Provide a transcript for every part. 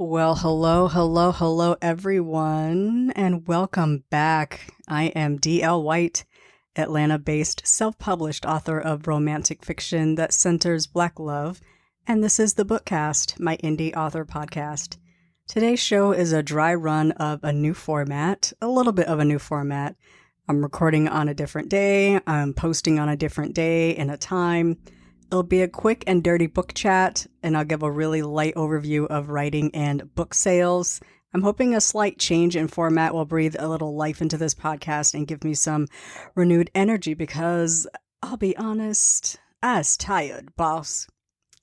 Well, hello, everyone, and welcome back. I am D.L. White, Atlanta-based self-published author of romantic fiction that centers Black love, and this is the Bookcast, my indie author podcast. Today's show is a dry run of a new format, a little bit of a new format. I'm recording on a different day, I'm posting on a different day and a time. It'll be a quick and dirty book chat, and I'll give a really light overview of writing and book sales. I'm hoping a slight change in format will breathe a little life into this podcast and give me some renewed energy because, I'll be honest, I's tired, boss.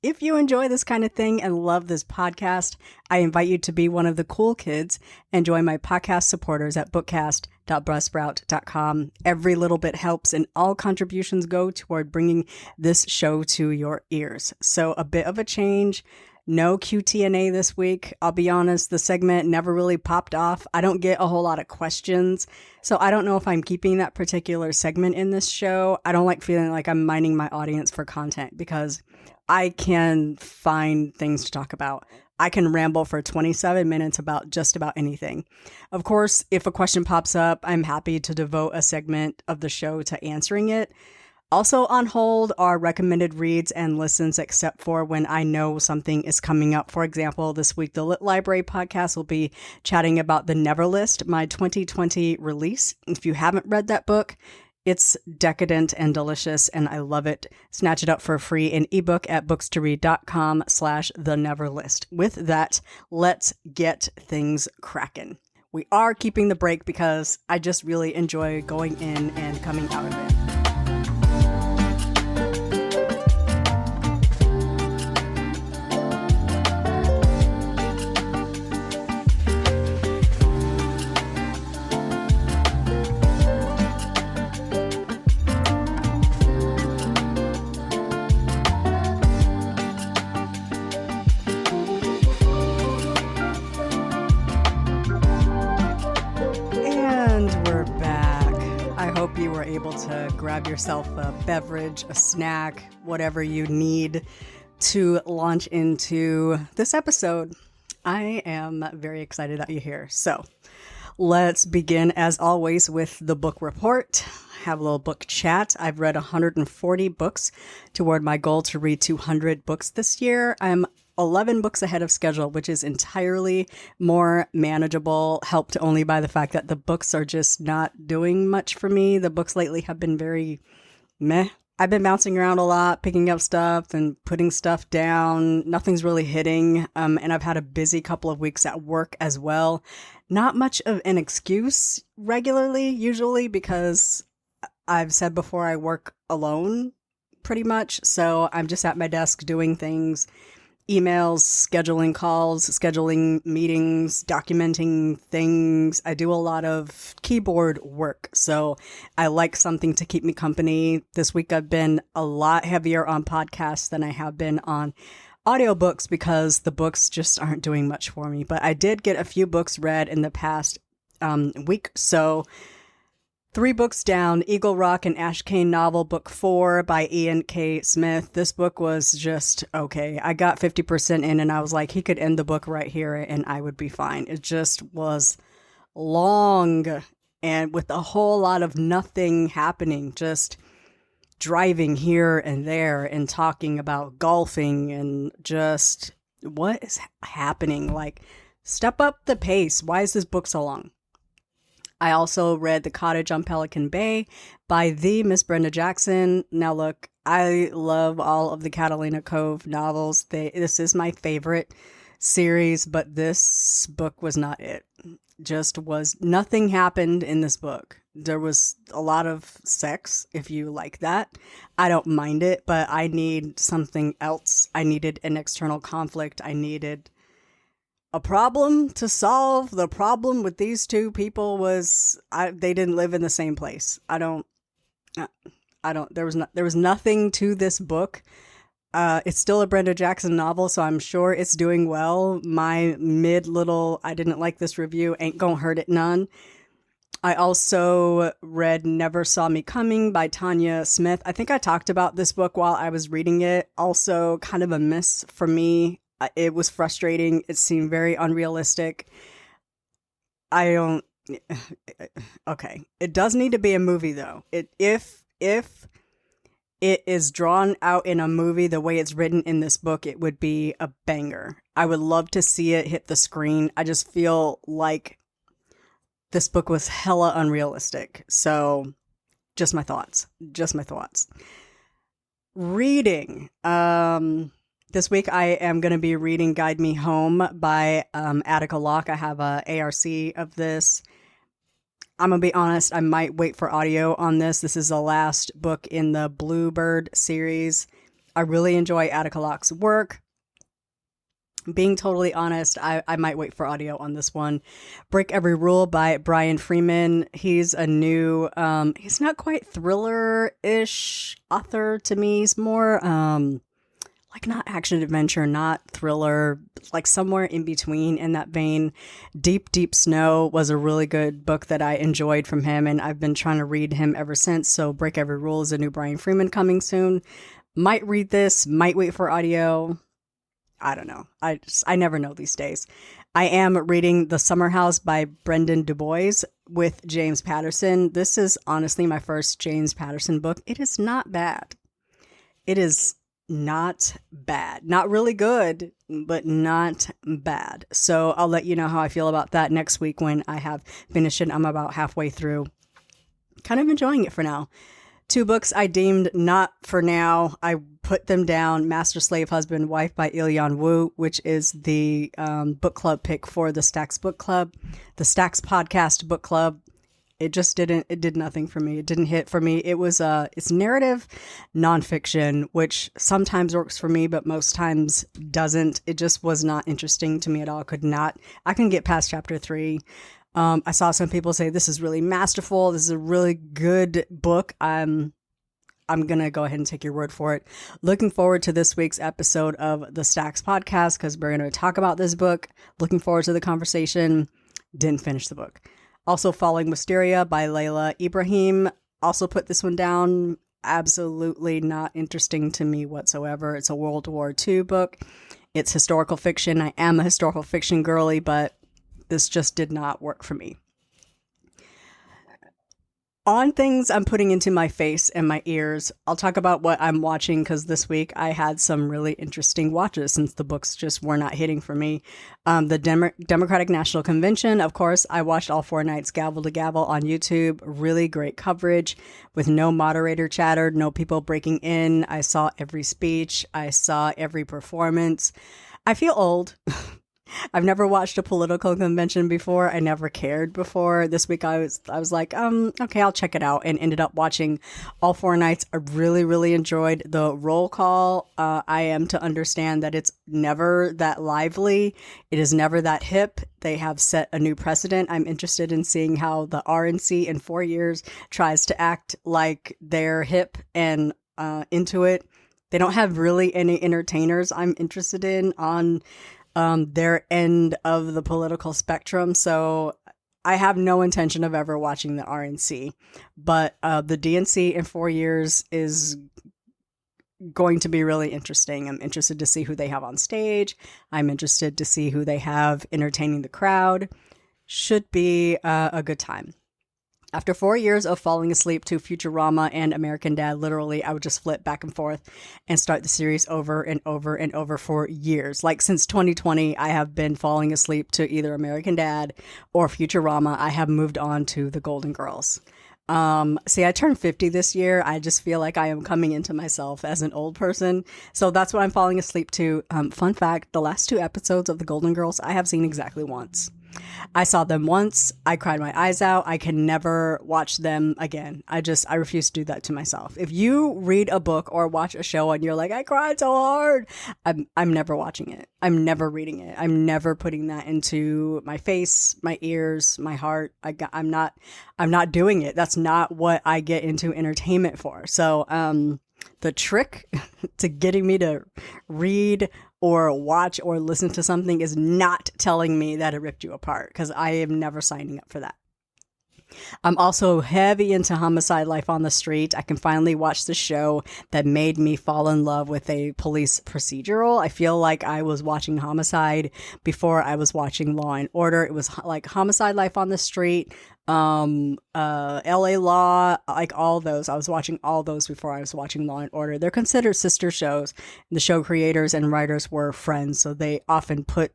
If you enjoy this kind of thing and love this podcast, I invite you to be one of the cool kids and join my podcast supporters at bookcast.buzzsprout.com. Every little bit helps and all contributions go toward bringing this show to your ears. So a bit of a change. No QT&A this week. I'll be honest, the segment never really popped off. I don't get a whole lot of questions, so I don't know if I'm keeping that particular segment in this show. I don't like feeling like I'm mining my audience for content because I can find things to talk about. I can ramble for 27 minutes about just about anything. Of course, if a question pops up, I'm happy to devote a segment of the show to answering it. Also on hold are recommended reads and listens, except for when I know something is coming up. For example, this week, the Lit Library podcast will be chatting about The Never List, my 2020 release. If you haven't read that book, it's decadent and delicious, and I love it. Snatch it up for free in ebook at bookstoread.com/theneverlist. With that, let's get things cracking. We are keeping the break because I just really enjoy going in and coming out of it. You were able to grab yourself a beverage, a snack, whatever you need to launch into this episode. I am very excited that you're here. So let's begin, as always, with the book report. Have a little book chat. I've read 140 books toward my goal to read 200 books this year. I'm 11 books ahead of schedule, which is entirely more manageable, helped only by the fact that the books are just not doing much for me. The books lately have been very meh. I've been bouncing around a lot, picking up stuff and putting stuff down. Nothing's really hitting. And I've had a busy couple of weeks at work as well. Not much of an excuse regularly, usually, because I've said before I work alone pretty much. So I'm just at my desk doing things. Emails, scheduling calls, scheduling meetings, documenting things. I do a lot of keyboard work, so I like something to keep me company. This week I've been a lot heavier on podcasts than I have been on audiobooks because the books just aren't doing much for me. But I did get a few books read in the past week, so 3 books down: Eagle Rock and Ash Cane novel, book 4 by Ian K. Smith. This book was just okay. I got 50% in and I was like, he could end the book right here and I would be fine. It just was long and with a whole lot of nothing happening, just driving here and there and talking about golfing and just what is happening? Like, step up the pace. Why is this book so long? I also read The Cottage on Pelican Bay by the Miss Brenda Jackson. Now look, I love all of the Catalina Cove novels. This is my favorite series, but this book was not it. Nothing happened in this book. There was a lot of sex, if you like that. I don't mind it, but I need something else. I needed an external conflict. I needed a problem to solve. The problem with these two people was they didn't live in the same place. There was nothing to this book. It's still a Brenda Jackson novel, so I'm sure it's doing well. My I didn't like this review ain't gonna hurt it none. I also read Never Saw Me Coming by Tanya Smith. I think I talked about this book while I was reading it. Also kind of a miss for me. It was frustrating. It seemed very unrealistic. I don't. Okay, it does need to be a movie though. If it is drawn out in a movie the way it's written in this book, it would be a banger. I would love to see it hit the screen. I just feel like this book was hella unrealistic. So, just my thoughts. Just my thoughts. Reading. This week I am going to be reading Guide Me Home by Attica Locke. I have a ARC of this. I'm going to be honest, I might wait for audio on this. This is the last book in the Bluebird series. I really enjoy Attica Locke's work. Being totally honest, I might wait for audio on this one. Break Every Rule by Brian Freeman. He's a new, he's not quite thriller-ish author to me. He's more, like not action adventure, not thriller, like somewhere in between in that vein. Deep, Deep Snow was a really good book that I enjoyed from him, and I've been trying to read him ever since. So Break Every Rule is a new Brian Freeman coming soon. Might read this, might wait for audio. I don't know. I never know these days. I am reading The Summer House by Brendan Du Bois with James Patterson. This is honestly my first James Patterson book. It is not bad. It is not bad. Not really good, but not bad. So I'll let you know how I feel about that next week when I have finished it. I'm about halfway through. Kind of enjoying it for now. 2 books I deemed not for now. I put them down. Master, Slave, Husband, Wife by Il-Yan Wu, which is the book club pick for the Stacks Book Club. The Stacks Podcast Book Club. It did nothing for me. It didn't hit for me. It was, it's narrative nonfiction, which sometimes works for me, but most times doesn't. It just was not interesting to me at all. I couldn't get past chapter 3. I saw some people say this is really masterful. This is a really good book. I'm going to go ahead and take your word for it. Looking forward to this week's episode of the Stacks Podcast because we're going to talk about this book. Looking forward to the conversation. Didn't finish the book. Also, Falling Wisteria by Layla Ibrahim. Also put this one down. Absolutely not interesting to me whatsoever. It's a World War II book. It's historical fiction. I am a historical fiction girly, but this just did not work for me. On things I'm putting into my face and my ears, I'll talk about what I'm watching because this week I had some really interesting watches since the books just were not hitting for me. The Democratic National Convention, of course, I watched all 4 nights gavel to gavel on YouTube. Really great coverage with no moderator chatter, no people breaking in. I saw every speech. I saw every performance. I feel old. I've never watched a political convention before. I never cared before. This week I was like, okay, I'll check it out, and ended up watching all 4 nights. I really, really enjoyed the roll call. I am to understand that it's never that lively. It is never that hip. They have set a new precedent. I'm interested in seeing how the RNC in 4 years tries to act like they're hip and into it. They don't have really any entertainers I'm interested in on their end of the political spectrum. So I have no intention of ever watching the RNC, but the DNC in 4 years is going to be really interesting. I'm interested to see who they have on stage. I'm interested to see who they have entertaining the crowd. Should be a good time. After 4 years of falling asleep to Futurama and American Dad, literally, I would just flip back and forth and start the series over and over and over for years. Like since 2020, I have been falling asleep to either American Dad or Futurama. I have moved on to the Golden Girls. See, I turned 50 this year. I just feel like I am coming into myself as an old person. So that's what I'm falling asleep to. Fun fact, the last 2 episodes of the Golden Girls, I have seen exactly once. I saw them once. I cried my eyes out. I can never watch them again. I refuse to do that to myself. If you read a book or watch a show and you're like, I cried so hard, I'm never watching it. I'm never reading it. I'm never putting that into my face, my ears, my heart. I'm not doing it. That's not what I get into entertainment for. So, the trick to getting me to read or watch or listen to something is not telling me that it ripped you apart, because I am never signing up for that. I'm also heavy into Homicide: Life on the Street. I can finally watch the show that made me fall in love with a police procedural. I feel like I was watching Homicide before I was watching Law and Order. It was like Homicide: Life on the Street, LA Law, like all those. I was watching all those before I was watching Law and Order. They're considered sister shows. The show creators and writers were friends, so they often put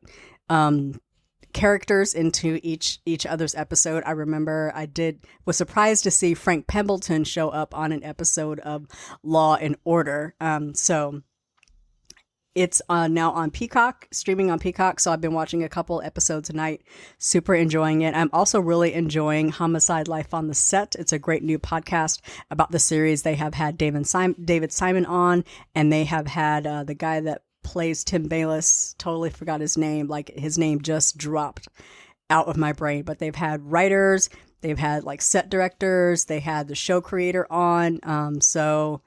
characters into each other's episode. I remember was surprised to see Frank Pembleton show up on an episode of Law and Order. So it's now on Peacock, streaming on Peacock. So I've been watching a couple episodes a night, super enjoying it. I'm also really enjoying Homicide: Life on the Set. It's a great new podcast about the series. They have had David Simon on, and they have had the guy that plays Tim Bayless, totally forgot his name, like his name just dropped out of my brain, but they've had writers, they've had like set directors, they had the show creator on, so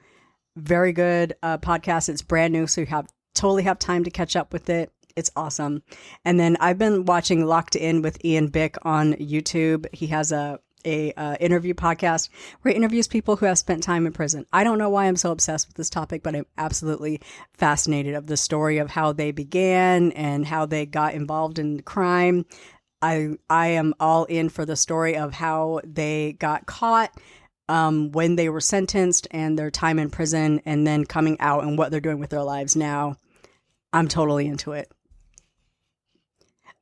very good podcast. It's brand new, so you totally have time to catch up with it. It's awesome. And then I've been watching Locked In with Ian Bick on YouTube. He has a interview podcast where he interviews people who have spent time in prison. I don't know why I'm so obsessed with this topic, but I'm absolutely fascinated of the story of how they began and how they got involved in crime. I am all in for the story of how they got caught, when they were sentenced, and their time in prison, and then coming out and what they're doing with their lives now. I'm totally into it.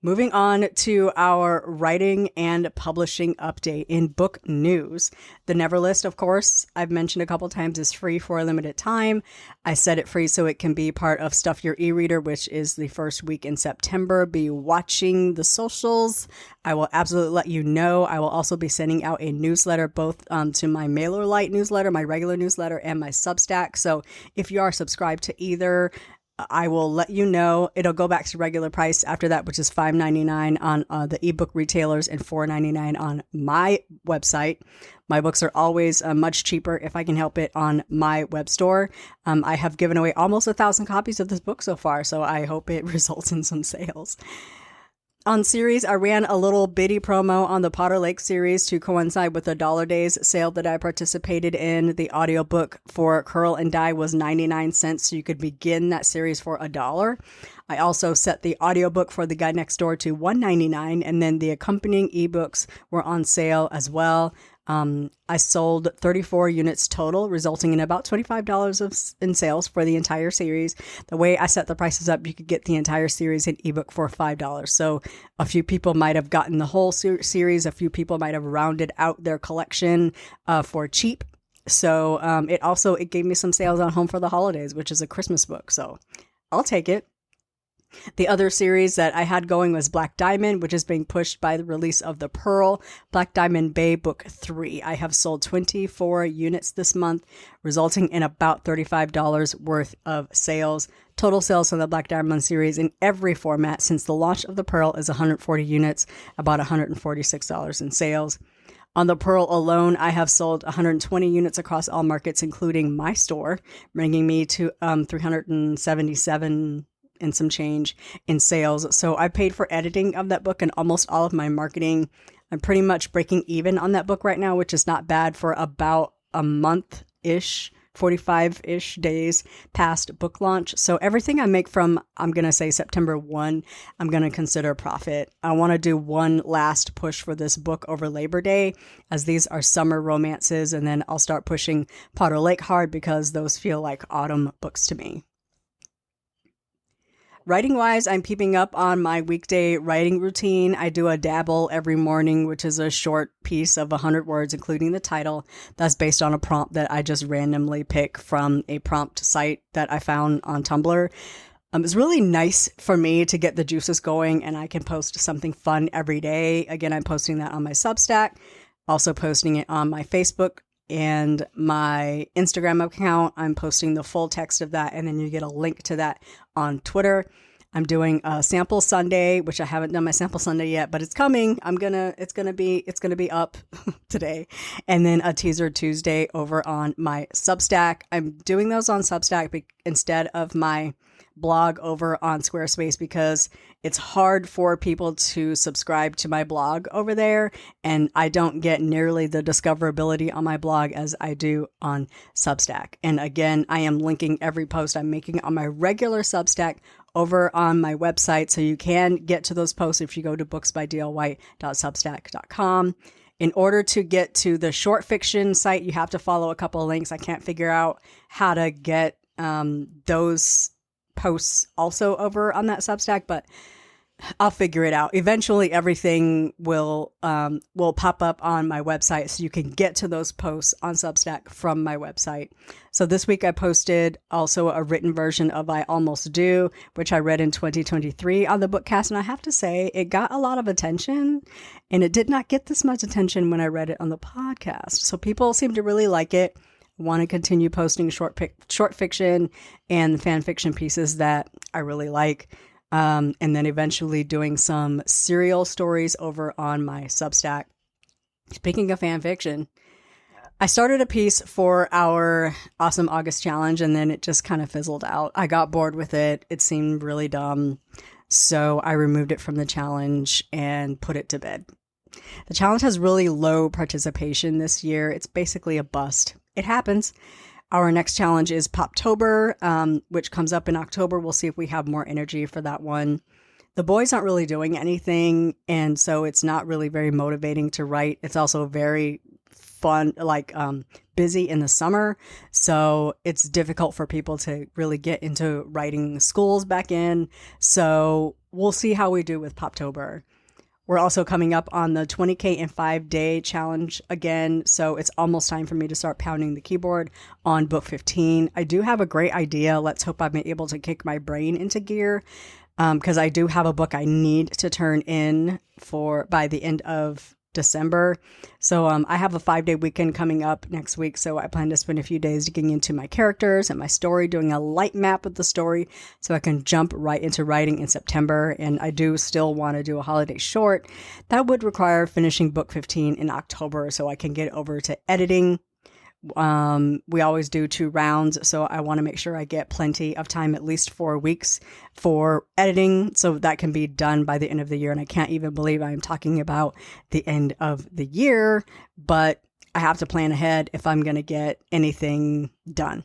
Moving on to our writing and publishing update in book news. The Never List, of course, I've mentioned a couple times, is free for a limited time. I set it free so it can be part of Stuff Your E-Reader, which is the first week in September. Be watching the socials. I will absolutely let you know. I will also be sending out a newsletter, both to my MailerLite newsletter, my regular newsletter, and my Substack. So if you are subscribed to either, I will let you know. It'll go back to regular price after that, which is $5.99 on the ebook retailers and $4.99 on my website. My books are always much cheaper if I can help it on my web store. I have given away almost 1,000 copies of this book so far, so I hope it results in some sales. On series, I ran a little bitty promo on the Potter Lake series to coincide with the Dollar Days sale that I participated in. The audiobook for Curl and Dye was 99 cents, so you could begin that series for $1. I also set the audiobook for The Guy Next Door to $1.99, and then the accompanying ebooks were on sale as well. I sold 34 units total, resulting in about $25 in sales for the entire series. The way I set the prices up, you could get the entire series in ebook for $5. So a few people might have gotten the whole series. A few people might have rounded out their collection for cheap. So it gave me some sales on Home for the Holidays, which is a Christmas book. So I'll take it. The other series that I had going was Black Diamond, which is being pushed by the release of The Pearl, Black Diamond Bay Book 3. I have sold 24 units this month, resulting in about $35 worth of sales. Total sales from the Black Diamond series in every format since the launch of The Pearl is 140 units, about $146 in sales. On The Pearl alone, I have sold 120 units across all markets, including my store, bringing me to 377 and some change in sales. So I paid for editing of that book and almost all of my marketing. I'm pretty much breaking even on that book right now, which is not bad for about a month-ish, 45-ish days past book launch. So everything I make from, I'm going to say September 1, I'm going to consider profit. I want to do one last push for this book over Labor Day, as these are summer romances, and then I'll start pushing Potter Lake hard because those feel like autumn books to me. Writing-wise, I'm keeping up on my weekday writing routine. I do a dabble every morning, which is a short piece of 100 words, including the title. That's based on a prompt that I just randomly pick from a prompt site that I found on Tumblr. It's really nice for me to get the juices going, and I can post something fun every day. Again, I'm posting that on my Substack, also posting it on my Facebook and my Instagram account. I'm posting the full text of that, and then you get a link to that on Twitter. I'm doing a sample Sunday, which I haven't done my sample Sunday yet, but it's coming. It's gonna be up today, and then a teaser Tuesday over on my Substack. I'm doing those on Substack instead of my blog over on Squarespace because it's hard for people to subscribe to my blog over there, and I don't get nearly the discoverability on my blog as I do on Substack. And again, I am linking every post I'm making on my regular Substack over on my website, so you can get to those posts if you go to booksbydlwhite.substack.com. In order to get to the short fiction site, you have to follow a couple of links. I can't figure out how to get those posts also over on that Substack, but I'll figure it out. Eventually, everything will pop up on my website, so you can get to those posts on Substack from my website. So this week I posted also a written version of I Almost Do, which I read in 2023 on the Bookcast, and I have to say it got a lot of attention, and it did not get this much attention when I read it on the podcast. So people seem to really like it. Want to continue posting short fiction and fan fiction pieces that I really like. And then eventually doing some serial stories over on my Substack. Speaking of fan fiction, I started a piece for our Awesome August Challenge, and then it just kind of fizzled out. I got bored with it. It seemed really dumb. So I removed it from the challenge and put it to bed. The challenge has really low participation this year. It's basically a bust. It happens. Our next challenge is Poptober, which comes up in October. We'll see if we have more energy for that one. The boys aren't really doing anything, and so it's not really very motivating to write. It's also very fun, busy in the summer, so it's difficult for people to really get into writing schools back in. So we'll see how we do with Poptober. We're also coming up on the 20K in 5-day challenge again, so it's almost time for me to start pounding the keyboard on book 15. I do have a great idea. Let's hope I'm able to kick my brain into gear, because I do have a book I need to turn in by the end of December. So I have a 5-day weekend coming up next week, so I plan to spend a few days digging into my characters and my story, doing a light map of the story so I can jump right into writing in September. And I do still want to do a holiday short. That would require finishing book 15 in October so I can get over to editing. We always do 2 rounds, so I want to make sure I get plenty of time, at least 4 weeks for editing, so that can be done by the end of the year. And I can't even believe I'm talking about the end of the year, but I have to plan ahead if I'm going to get anything done.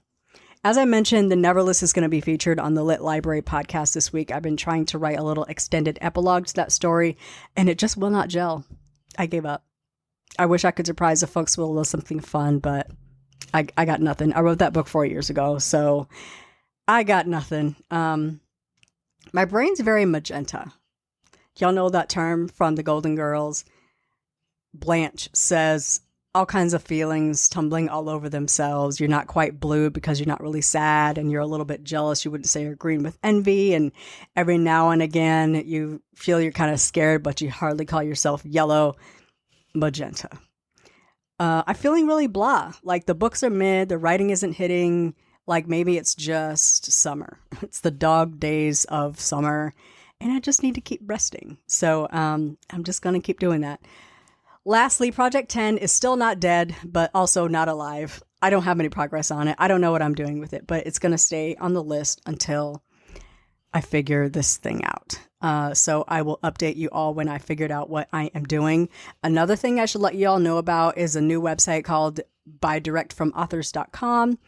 As I mentioned, The Neverless is going to be featured on the Lit Library podcast this week. I've been trying to write a little extended epilogue to that story, and it just will not gel. I gave up. I wish I could surprise the folks with a little something fun, but I got nothing. I wrote that book 4 years ago, so I got nothing. My brain's very magenta. Y'all know that term from the Golden Girls. Blanche says all kinds of feelings tumbling all over themselves. You're not quite blue because you're not really sad, and you're a little bit jealous. You wouldn't say you're green with envy, and every now and again you feel you're kind of scared, but you hardly call yourself yellow. Magenta. I'm feeling really blah. Like the books are mid, the writing isn't hitting. Like maybe it's just summer. It's the dog days of summer, and I just need to keep resting. So I'm just going to keep doing that. Lastly, Project 10 is still not dead, but also not alive. I don't have any progress on it. I don't know what I'm doing with it, but it's going to stay on the list until I figure this thing out. So I will update you all when I figured out what I am doing. Another thing I should let you all know about is a new website called buydirectfromauthors.com.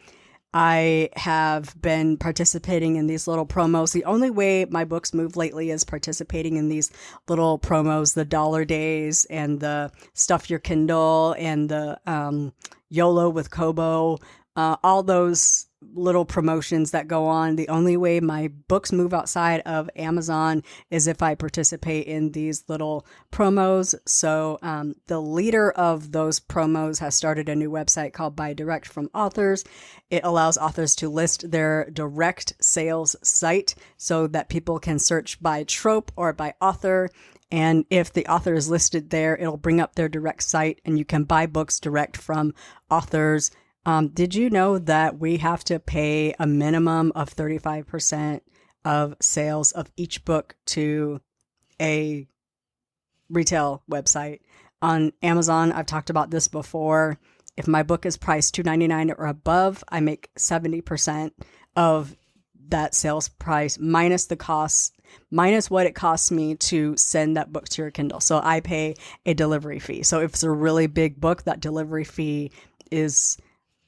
I have been participating in these little promos. The only way my books move lately is participating in these little promos, the dollar days and the stuff your Kindle and the YOLO with Kobo, all those little promotions that go on. The only way my books move outside of Amazon is if I participate in these little promos. So the leader of those promos has started a new website called Buy Direct from Authors. It allows authors to list their direct sales site so that people can search by trope or by author. And if the author is listed there, it'll bring up their direct site, and you can buy books direct from authors. Did you know that we have to pay a minimum of 35% of sales of each book to a retail website? On Amazon, I've talked about this before. If my book is priced $2.99 or above, I make 70% of that sales price minus the cost, minus what it costs me to send that book to your Kindle. So I pay a delivery fee. So if it's a really big book, that delivery fee is,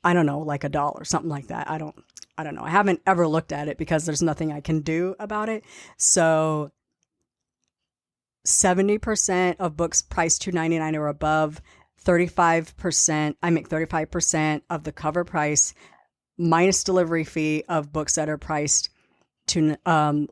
I don't know, like $1, something like that. I don't know. I haven't ever looked at it because there's nothing I can do about it. So 70% of books priced $2.99 or above, 35%, I make 35% of the cover price minus delivery fee of books that are priced to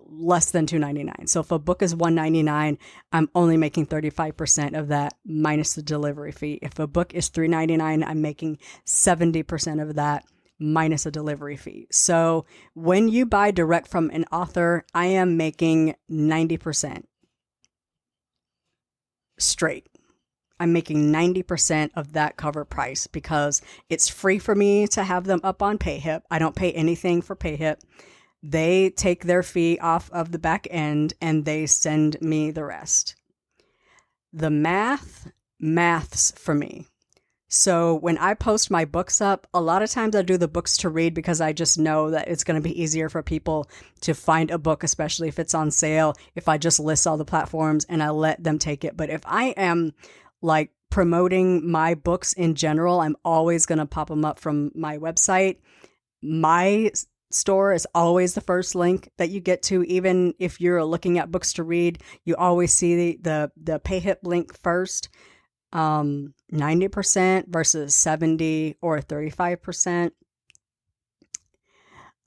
less than $2.99. So if a book is $1.99, I'm only making 35% of that minus the delivery fee. If a book is $3.99, I'm making 70% of that minus a delivery fee. So when you buy direct from an author, I am making 90% straight. I'm making 90% of that cover price because it's free for me to have them up on PayHip. I don't pay anything for PayHip. They take their fee off of the back end and they send me the rest. The maths for me. So when I post my books up, a lot of times I do the books to read because I just know that it's going to be easier for people to find a book, especially if it's on sale, if I just list all the platforms and I let them take it. But if I am like promoting my books in general, I'm always going to pop them up from my website. My store is always the first link that you get to. Even if you're looking at books to read, you always see the PayHip link first. 90% versus 70 or 35%.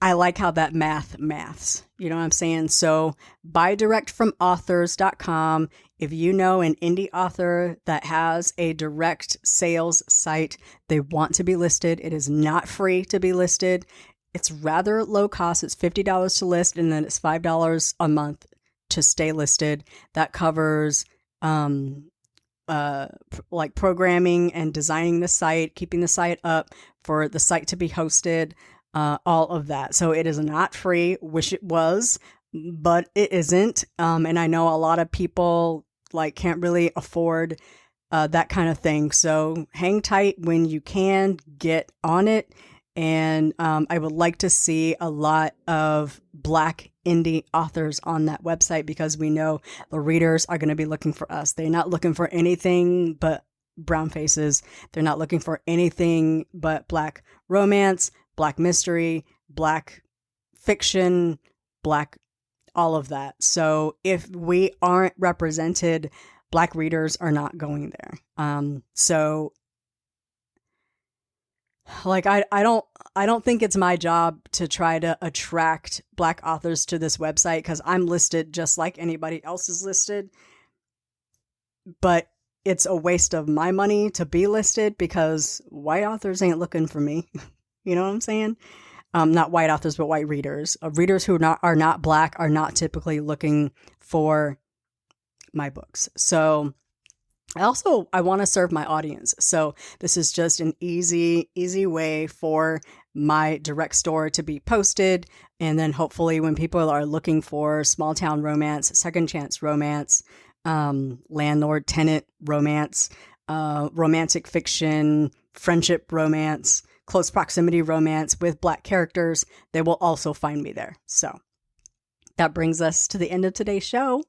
I like how that maths. You know what I'm saying? So buy direct from authors.com. If you know an indie author that has a direct sales site, they want to be listed. It is not free to be listed. It's rather low cost. It's $50 to list, and then it's $5 a month to stay listed. That covers like programming and designing the site, keeping the site up, for the site to be hosted, all of that. So it is not free. Wish it was, but it isn't. And I know a lot of people like can't really afford that kind of thing. So hang tight when you can, get on it. And I would like to see a lot of Black indie authors on that website because we know the readers are going to be looking for us. They're not looking for anything but brown faces. They're not looking for anything but Black romance, Black mystery, Black fiction, Black all of that. So if we aren't represented, Black readers are not going there. So like, I don't think it's my job to try to attract Black authors to this website because I'm listed just like anybody else is listed. But it's a waste of my money to be listed because white authors ain't looking for me. You know what I'm saying? Not white authors, but white readers. Readers who are not Black are not typically looking for my books. So I want to serve my audience. So this is just an easy way for my direct store to be posted. And then hopefully when people are looking for small town romance, second chance romance, landlord tenant romance, romantic fiction, friendship romance, close proximity romance with Black characters, they will also find me there. So that brings us to the end of today's show.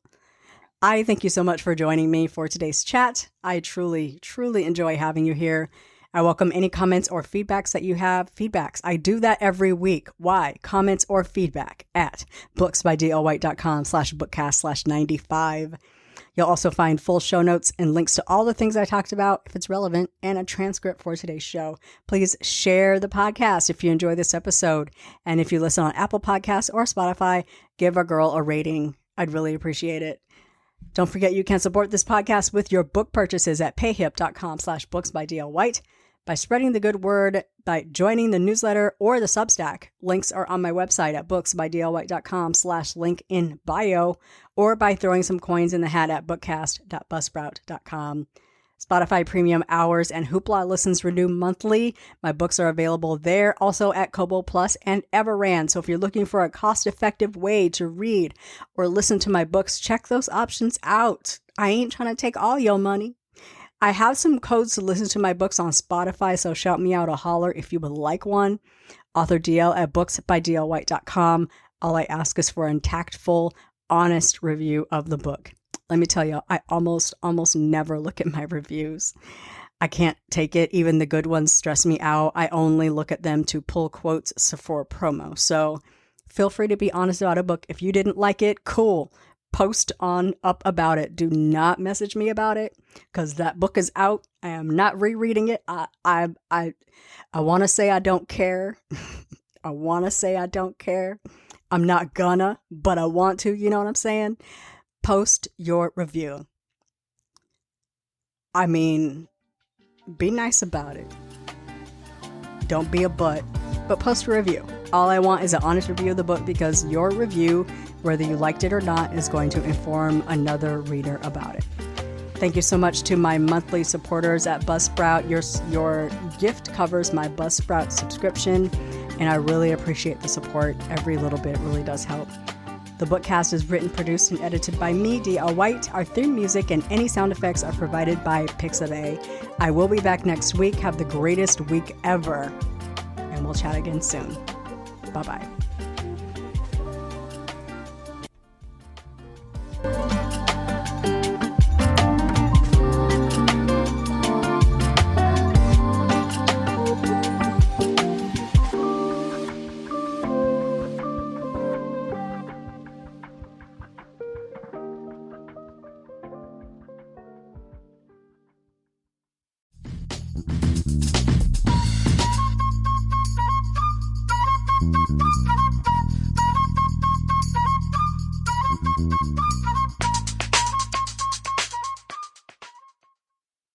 I thank you so much for joining me for today's chat. I truly, truly enjoy having you here. I welcome any comments or feedbacks that you have. Feedbacks. I do that every week. Why? Comments or feedback at booksbydlwhite.com/bookcast/95. You'll also find full show notes and links to all the things I talked about if it's relevant and a transcript for today's show. Please share the podcast if you enjoy this episode. And if you listen on Apple Podcasts or Spotify, give our girl a rating. I'd really appreciate it. Don't forget you can support this podcast with your book purchases at payhip.com/booksbydlwhite by spreading the good word, by joining the newsletter or the Substack. Links are on my website at booksbydlwhite.com/link-in-bio or by throwing some coins in the hat at bookcast.buzzsprout.com. Spotify Premium Hours and Hoopla listens renew monthly. My books are available there, also at Kobo Plus and Everand. So if you're looking for a cost-effective way to read or listen to my books, check those options out. I ain't trying to take all your money. I have some codes to listen to my books on Spotify, so shout me out or holler if you would like one. Author DL at booksbydlwhite.com. All I ask is for a tactful, honest review of the book. Let me tell you, I almost never look at my reviews. I can't take it. Even the good ones stress me out. I only look at them to pull quotes for promo. So feel free to be honest about a book. If you didn't like it, cool. Post on up about it. Do not message me about it, because that book is out. I am not rereading it. I want to say I don't care. I want to say I don't care. I'm not gonna, but I want to. You know what I'm saying? Post your review. I mean, be nice about it. Don't be a butt, but post a review. All I want is an honest review of the book, because your review, whether you liked it or not, is going to inform another reader about it. Thank you so much to my monthly supporters at Buzzsprout. Your gift covers my Buzzsprout subscription, and I really appreciate the support. Every little bit really does help. The Bookcast is written, produced, and edited by me, D.L. White. Our theme music and any sound effects are provided by Pixabay. I will be back next week. Have the greatest week ever, and we'll chat again soon. Bye-bye.